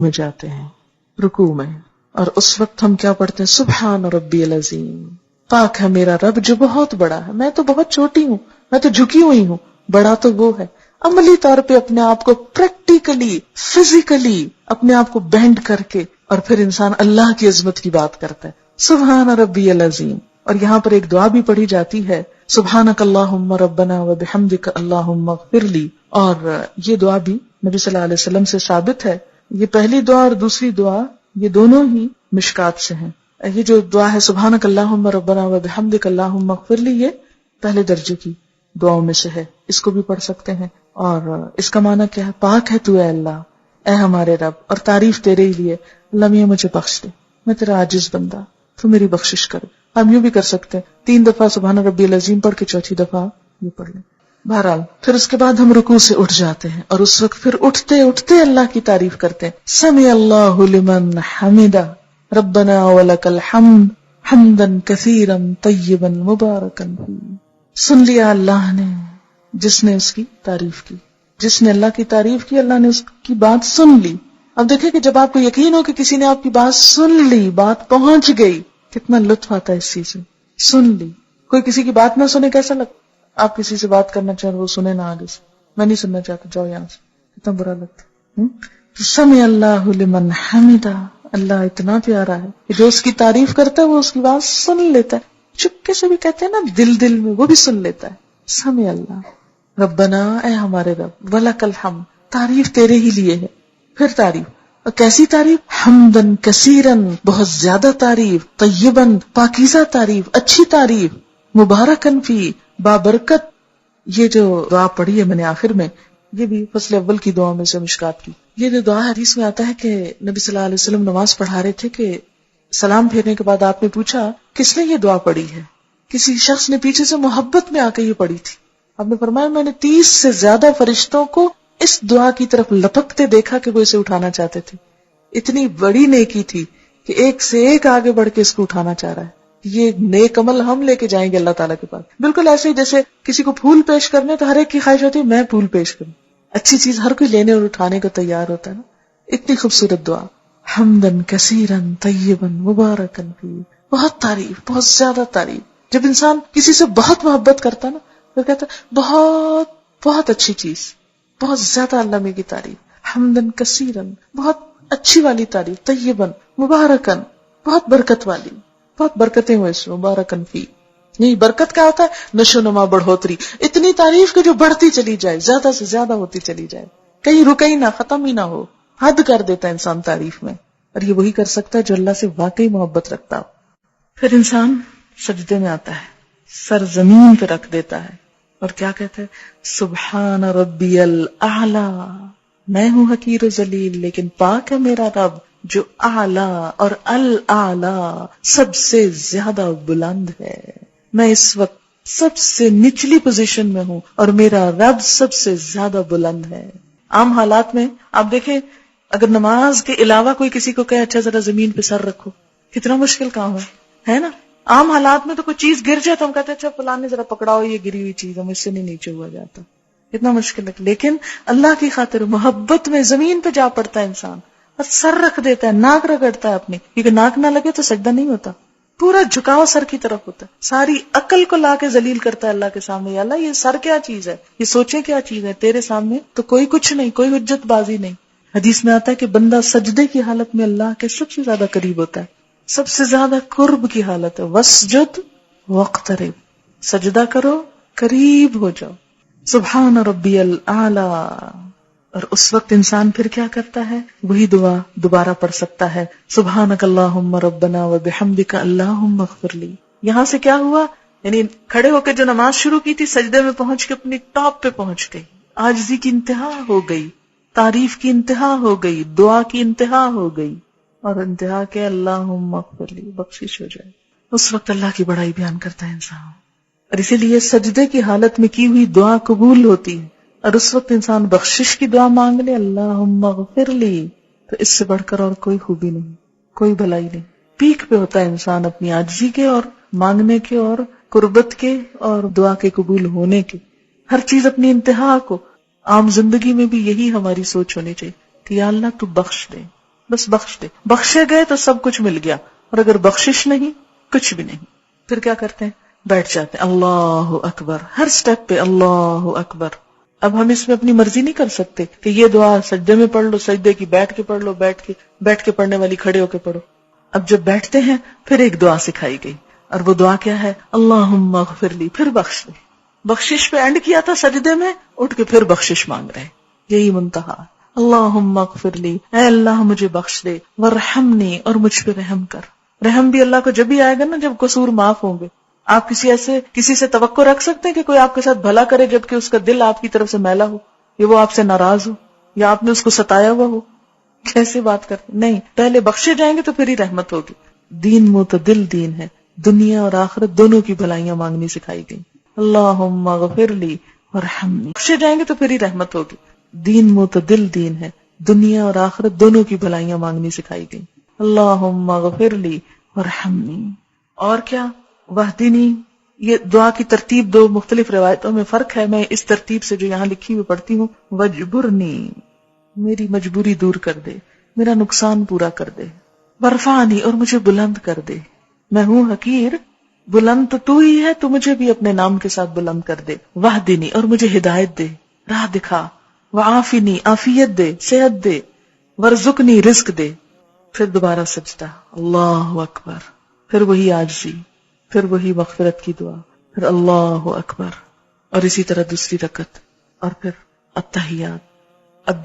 میں جاتے ہیں رکوع میں، اور اس وقت ہم کیا پڑھتے ہیں؟ سبحان ربی العظیم، پاک ہے میرا رب جو بہت بڑا ہے، میں تو بہت چھوٹی ہوں، میں تو جھکی ہوئی ہوں، بڑا تو وہ ہے۔ عملی طور پہ اپنے آپ کو پریکٹیکلی فزیکلی اپنے آپ کو بینڈ کر کے، اور پھر انسان اللہ کی عظمت کی بات کرتا ہے، سبحان ربی العظیم۔ اور یہاں پر ایک دعا بھی پڑھی جاتی ہے، سبحانک اللہم ربنا وبحمدک اللہم اغفر لی، اور یہ دعا بھی نبی صلی اللہ علیہ وسلم سے ثابت ہے۔ یہ پہلی دعا اور دوسری دعا یہ دونوں ہی مشکات سے ہیں۔ یہ جو دعا ہے سبحانک اللہم ربنا وبحمدک اللہم اغفر لی، یہ پہلے درجے کی دعاؤں میں سے ہے، اس کو بھی پڑھ سکتے ہیں۔ اور اس کا معنی کیا ہے؟ پاک ہے تو اے اللہ، اے ہمارے رب، اور تعریف تیرے ہی لیے، اللہ میاں مجھے بخش دے، میں تیرا عاجز بندہ، تو میری بخشش کر۔ ہم یوں بھی کر سکتے ہیں 3 دفعہ سبحان ربی العظیم پڑھ کے چوتھی دفعہ یہ پڑھ لیں۔ بہرحال پھر اس کے بعد ہم رکوع سے اٹھ جاتے ہیں، اور اس وقت پھر اٹھتے اٹھتے اللہ کی تعریف کرتے ہیں، سمع اللہ لمن حمدہ ربنا ولک الحمد حمدا کثیرا طیبا مبارکا فیہ۔ سن لیا اللہ نے جس نے اس کی تعریف کی، جس نے اللہ کی تعریف کی، اللہ نے اس کی بات سن لی۔ اب دیکھیں کہ جب آپ کو یقین ہو کہ کسی نے آپ کی بات سن لی، بات پہنچ گئی، کتنا لطف آتا ہے اس چیز میں۔ سن لی، کوئی کسی کی بات نہ سنے کیسا لگتا؟ آپ کسی سے بات کرنا چاہیں وہ سنے نہ آگے سے، میں نہیں سننا چاہتا، جاؤ یہاں سے، کتنا برا لگتا۔ سمع اللہ لمن حمدہ، اللہ اتنا پیارا ہے کہ جو اس کی تعریف کرتا ہے وہ اس کی بات سن لیتا ہے، چپکے سے بھی کہتے ہیں نا، دل میں، وہ بھی سن لیتا ہے۔ سمع اللہ ربنا، اے ہمارے رب، ولک الحمد، تعریف تیرے ہی لیے ہے۔ پھر تعریف، اور کیسی تعریف؟ حمدن کثیرن، بہت زیادہ تعریف، طیبن، پاکیزہ تعریف، اچھی تعریف، مبارکن فی، بابرکت۔ یہ جو دعا پڑھی ہے میں نے آخر میں، یہ بھی فصل اول کی دعا میں سے مشکات کی۔ یہ جو دعا حدیث میں آتا ہے کہ نبی صلی اللہ علیہ وسلم نماز پڑھا رہے تھے کہ سلام پھیرنے کے بعد آپ نے پوچھا کس نے یہ دعا پڑھی ہے؟ کسی شخص نے پیچھے سے محبت میں آ کے یہ پڑھی تھی۔ آپ نے فرمایا میں نے 30 سے زیادہ فرشتوں کو اس دعا کی طرف لپکتے دیکھا کہ وہ اسے اٹھانا چاہتے تھے۔ اتنی بڑی نیکی تھی کہ ایک سے ایک آگے بڑھ کے اس کو اٹھانا چاہ رہا ہے۔ یہ نیک عمل ہم لے کے جائیں گے اللہ تعالیٰ کے پاس، بالکل ایسے ہی جیسے کسی کو پھول پیش کرنے تو ہر ایک کی خواہش ہوتی ہے میں پھول پیش کروں، اچھی چیز ہر کوئی لینے اور اٹھانے کو تیار ہوتا ہے نا۔ اتنی خوبصورت دعا، حمدن کثیرن طیبا مبارکن فیہ، بہت تعریف، بہت زیادہ تعریف۔ جب انسان کسی سے بہت محبت کرتا ہے نا تو کہتا ہے بہت بہت اچھی چیز، بہت زیادہ اللہ میں کی تعریف، حمدن کثیرن، بہت اچھی والی تعریف، طیبن، مبارکن، بہت برکت والی، بہت برکتیں ہوئے اس میں، مبارکن فی۔ نہیں، برکت کیا ہوتا ہے؟ نشو نما، بڑھوتری، اتنی تعریف کہ جو بڑھتی چلی جائے، زیادہ سے زیادہ ہوتی چلی جائے، کہیں رکے ہی نہ، ختم ہی نہ ہو، حد کر دیتا ہے انسان تعریف میں۔ اور یہ وہی کر سکتا ہے جو اللہ سے واقعی محبت رکھتا ہو۔ پھر انسان سجدے میں آتا ہے، سر زمین پہ رکھ دیتا ہے اور کیا کہتا ہے؟ سبحان ربی الاعلی، میں ہوں حقیر و ذلیل لیکن پاک ہے میرا رب جو اعلی اور الاعلی سب سے زیادہ بلند ہے۔ میں اس وقت سب سے نچلی پوزیشن میں ہوں اور میرا رب سب سے زیادہ بلند ہے۔ عام حالات میں آپ دیکھیں اگر نماز کے علاوہ کوئی کسی کو کہے اچھا ذرا زمین پہ سر رکھو، کتنا مشکل کام ہے نا۔ عام حالات میں تو کوئی چیز گر جائے تو ہم کہتے ہیں اچھا فلاں نے ذرا پکڑاؤ یہ گری ہوئی چیز، ہم اس سے نہیں نیچے ہوا جاتا، کتنا مشکل ہے۔ لیکن اللہ کی خاطر محبت میں زمین پہ جا پڑتا ہے انسان اور سر رکھ دیتا ہے، ناک رگڑتا ہے اپنی، کیونکہ ناک نہ لگے تو سجدہ نہیں ہوتا، پورا جھکاؤ سر کی طرف ہوتا ہے، ساری عقل کو لا کے ذلیل کرتا ہے اللہ کے سامنے، یا اللہ یہ سر کیا چیز ہے، یہ سوچے کیا چیز ہے، تیرے سامنے تو کوئی کچھ نہیں، کوئی حجت بازی نہیں۔ حدیث میں آتا ہے کہ بندہ سجدے کی حالت میں اللہ کے سب سے زیادہ قریب ہوتا ہے، سب سے زیادہ قرب کی حالت ہے، وسجد واقترب، سجدہ کرو قریب ہو جاؤ، سبحان ربی الاعلی۔ اور اس وقت انسان پھر کیا کرتا ہے؟ وہی دعا دوبارہ پڑھ سکتا ہے، سبحانک اللہم ربنا وبحمدک اللہم اغفر لی۔ یہاں سے کیا ہوا؟ یعنی کھڑے ہو کے جو نماز شروع کی تھی سجدے میں پہنچ کے اپنی ٹاپ پہ پہنچ گئی، عاجزی کی انتہا ہو گئی، تعریف کی انتہا ہو گئی، دعا کی انتہا ہو گئی، اور انتہا کے اللہم اغفر لی، بخشش ہو جائے۔ اس وقت اللہ کی بڑائی بیان کرتا ہے انسان، اور اسی لیے سجدے کی حالت میں کی ہوئی دعا قبول ہوتی ہے، اور اس وقت انسان بخشش کی دعا مانگ لے اللہم اغفر لی، تو اس سے بڑھ کر اور کوئی خوبی نہیں، کوئی بھلائی نہیں۔ پیک پہ ہوتا ہے انسان اپنی عاجزی کے اور مانگنے کے اور قربت کے اور دعا کے قبول ہونے کے، ہر چیز اپنی انتہا کو۔ عام زندگی میں بھی یہی ہماری سوچ ہونی چاہیے کہ یا اللہ تو بخش دے، بس بخش دے. بخشے گئے تو سب کچھ مل گیا، اور اگر بخشش نہیں کچھ بھی نہیں. پھر کیا کرتے ہیں؟ بیٹھ جاتے ہیں. اللہ اکبر، ہر سٹیپ پہ اللہ اکبر. اب ہم اس میں اپنی مرضی نہیں کر سکتے کہ یہ دعا سجدے میں پڑھ لو، سجدے کی بیٹھ کے پڑھ لو، بیٹھ کے پڑھنے والی کھڑے ہو کے پڑھو. اب جب بیٹھتے ہیں پھر ایک دعا سکھائی گئی، اور وہ دعا کیا ہے؟ اللہم اغفر لی، پھر بخش دے. بخشش پہ اینڈ کیا تھا سجدے میں، اٹھ کے پھر بخشش مانگ رہے. یہی منتہا. اللہم اغفر لی، اے اللہ مجھے بخش دے، ورحمنی، اور مجھ پہ رحم کر. رحم بھی اللہ کو جب بھی آئے گا نا جب قصور معاف ہوں گے. آپ کسی سے توقع رکھ سکتے ہیں کہ کوئی آپ کے ساتھ بھلا کرے جبکہ اس کا دل آپ کی طرف سے میلا ہو، یا وہ آپ سے ناراض ہو، یا آپ نے اس کو ستایا ہوا ہو؟ کیسے بات کرتے؟ نہیں، پہلے بخشے جائیں گے تو پھر ہی رحمت ہوگی. دین معتدل دین ہے، دنیا اور آخرت دونوں کی بھلائیاں مانگنی سکھائی گئی. اللہم اغفر لی ورحمنی، بخشے جائیں گے تو پھر ہی رحمت ہوگی. دین معتدل دین ہے، دنیا اور آخرت دونوں کی بھلائیاں مانگنی سکھائی گئی. اللہم اغفر لی ورحمنی. اور کیا؟ وحدنی. یہ دعا کی ترتیب دو مختلف روایتوں میں فرق ہے، میں اس ترتیب سے جو یہاں لکھی ہوئی پڑھتی ہوں. وجبرنی، میری مجبوری دور کر دے، میرا نقصان پورا کر دے. ورفعنی، اور مجھے بلند کر دے. میں ہوں حقیر، بلند تو ہی ہے، تو مجھے بھی اپنے نام کے ساتھ بلند کر دے. وحدنی، اور مجھے ہدایت دے، راہ دکھا. وعافنی، عافیت دے، صحت دے. ورزقنی، رزق دے. پھر دوبارہ سجدہ، اللہ اکبر. پھر وہی عاجزی، پھر وہی مغفرت کی دعا، پھر اللہ اکبر. اور اسی طرح دوسری رکعت، اور پھر التحیات. اب